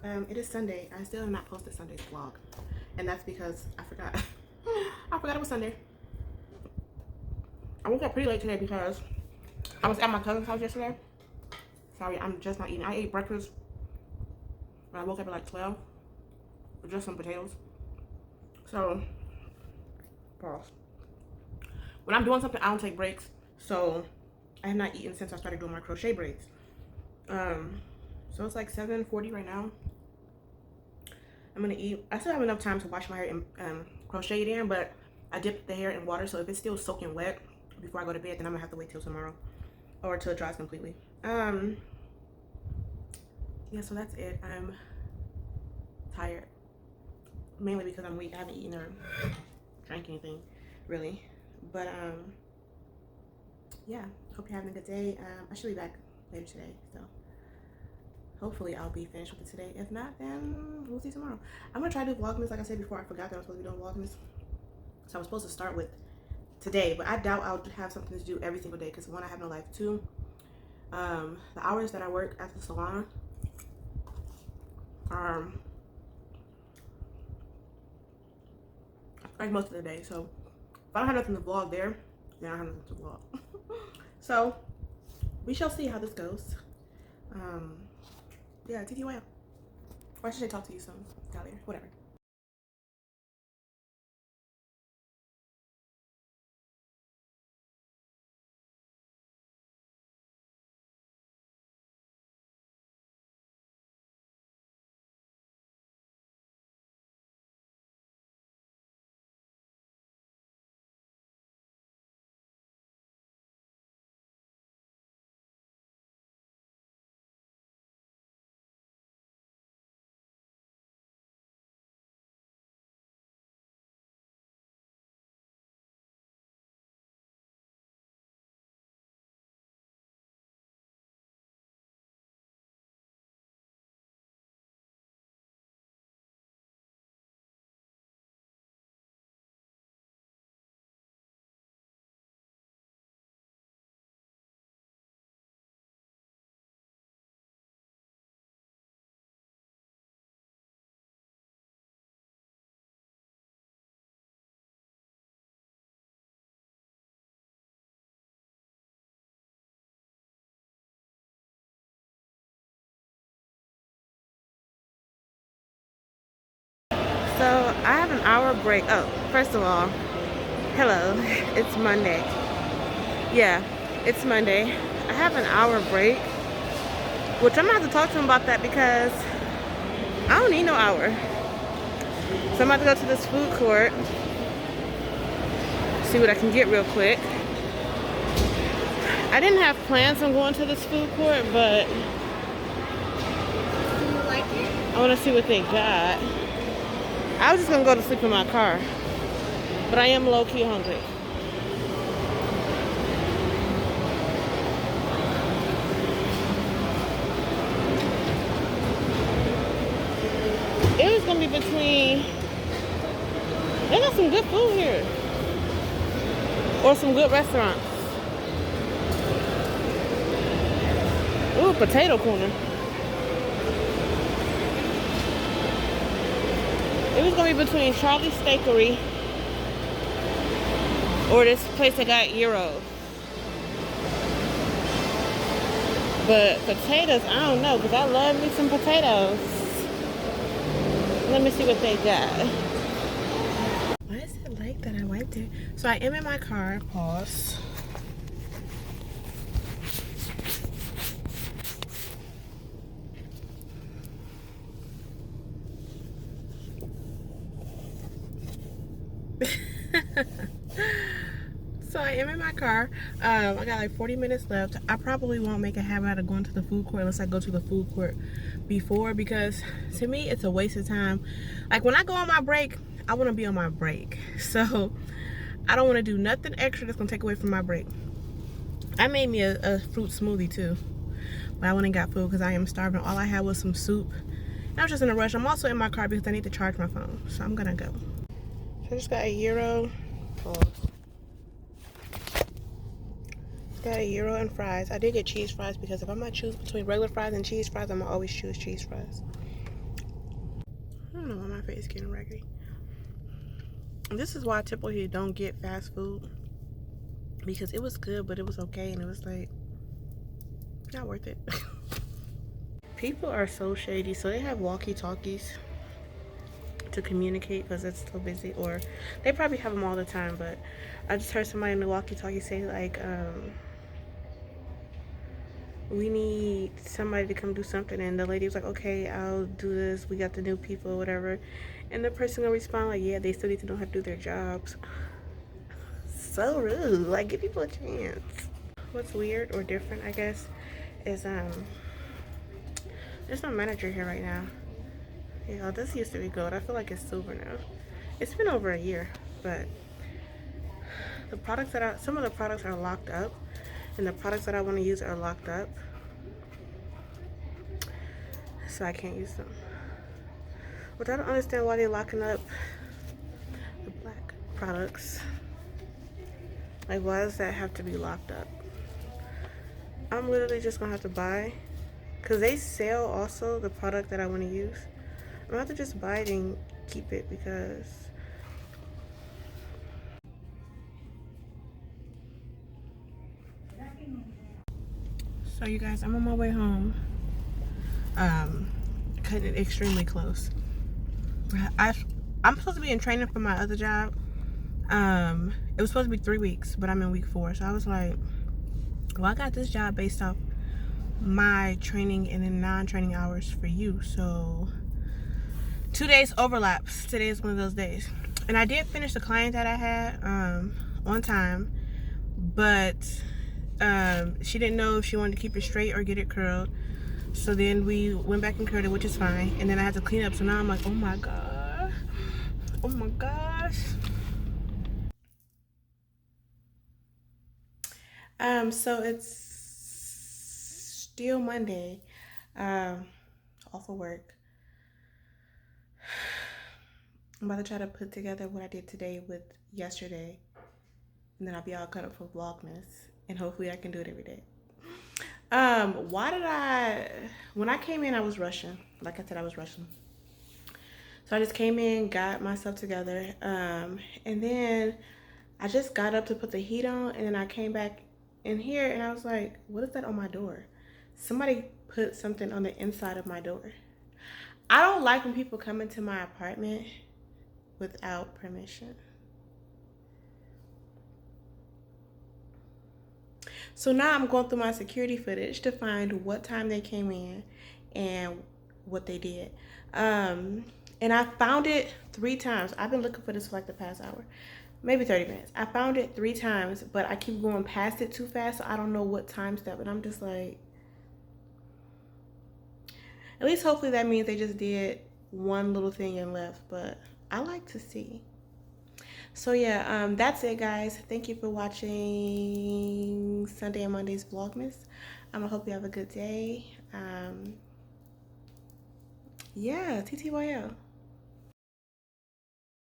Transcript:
It is Sunday. I still have not posted Sunday's vlog, and that's because I forgot. I forgot it was Sunday. I woke up pretty late today because I was at my cousin's house yesterday. Sorry, I'm just not eating. I ate breakfast when I woke up at like 12 with just some potatoes. So, pause. When I'm doing something, I don't take breaks. So, I have not eaten since I started doing my crochet braids. So it's like 7:40 right now. I'm gonna eat. I still have enough time to wash my hair and crochet it in, but I dipped the hair in water, so if it's still soaking wet before I go to bed, then I'm gonna have to wait till tomorrow or till it dries completely. Yeah, so that's it. I'm tired, mainly because I'm weak. I haven't eaten or drank anything really, but yeah, hope you're having a good day. I should be back later today, so hopefully I'll be finished with it today. If not, then we'll see tomorrow. I'm gonna try to do Vlogmas. Like I said before, I forgot that I was supposed to be doing Vlogmas, so I was supposed to start with today, but I doubt I'll have something to do every single day because one, I have no life. Two, the hours that I work at the salon are like most of the day, so if I don't have nothing to vlog there, then I don't have nothing to vlog. So we shall see how this goes. Yeah, TTYL. Or should I talk to you soon? Later, whatever. So I have an hour break. Oh, first of all, hello. It's Monday. Yeah, it's Monday. I have an hour break, which I'm gonna have to talk to him about that because I don't need no hour. So I'm about to go to this food court, see what I can get real quick. I didn't have plans on going to this food court, but Do you like it? I want to see what they got. I was just gonna go to sleep in my car, but I am low-key hungry. It was gonna be between. They got some good food here, or some good restaurants. Ooh, potato corner. It was gonna be between Charlie's Steakery or this place that got gyros. But potatoes, I don't know, because I love me some potatoes. Let me see what they got. Why is it like that I wiped it? So I am in my car. Pause. So I am in my car. I got like 40 minutes left. I probably won't make a habit out of going to the food court unless I go to the food court before, because to me it's a waste of time. Like when I go on my break, I want to be on my break. So I don't want to do nothing extra that's gonna take away from my break. I made me a fruit smoothie too, but I went and got food because I am starving. All I had was some soup. And I was just in a rush. I'm also in my car because I need to charge my phone, so I'm gonna go. So I just got a gyro. Got a gyro and fries. I did get cheese fries because if I'm gonna choose between regular fries and cheese fries, I'm gonna always choose cheese fries. don't know why my face is getting raggedy. This is why I typically don't get fast food, because it was good, but it was okay, and it was like not worth it. People are so shady, so they have walkie-talkies to communicate because it's so busy, or they probably have them all the time. But I just heard somebody in the walkie-talkie say like, we need somebody to come do something, and the lady was like, okay, I'll do this, we got the new people or whatever, and the person gonna respond like, yeah, they still need to know how to do their jobs. So rude. Like, give people a chance. What's weird or different, I guess, is there's no manager here right now. Yeah, this used to be gold. I feel like it's silver now. It's been over a year, but the products that some of the products are locked up, and the products that I want to use are locked up, so I can't use them. Which I don't understand why they're locking up the black products. Like, why does that have to be locked up? I'm literally just gonna have to buy, because they sell also the product that I want to use. I'm gonna have to just buy it and keep it, because so you guys, I'm on my way home. Cutting it extremely close. I'm supposed to be in training for my other job. It was supposed to be 3 weeks, but I'm in week 4. So I was like, well, I got this job based off my training and then non-training hours for you. So 2 days overlaps. Today is one of those days. And I did finish the client that I had on time, but she didn't know if she wanted to keep it straight or get it curled. So then we went back and curled it, which is fine. And then I had to clean up. So now I'm like, oh my god. Oh my gosh. So it's still Monday. Off of work. I'm about to try to put together what I did today with yesterday, and then I'll be all caught up for Vlogmas, and hopefully I can do it every day. When I came in, I was rushing. Like I said, I was rushing. So I just came in, got myself together, and then I just got up to put the heat on, and then I came back in here, and I was like, what is that on my door? Somebody put something on the inside of my door. I don't like when people come into my apartment without permission. So now I'm going through my security footage to find what time they came in and what they did. And I found it 3 times. I've been looking for this for like the past hour, maybe 30 minutes. I found it 3 times, but I keep going past it too fast, so I don't know what time step. And I'm just like, at least hopefully that means they just did one little thing and left, but I like to see. So yeah, that's it, guys. Thank you for watching Sunday and Monday's Vlogmas. I hope you have a good day. Yeah, TTYL.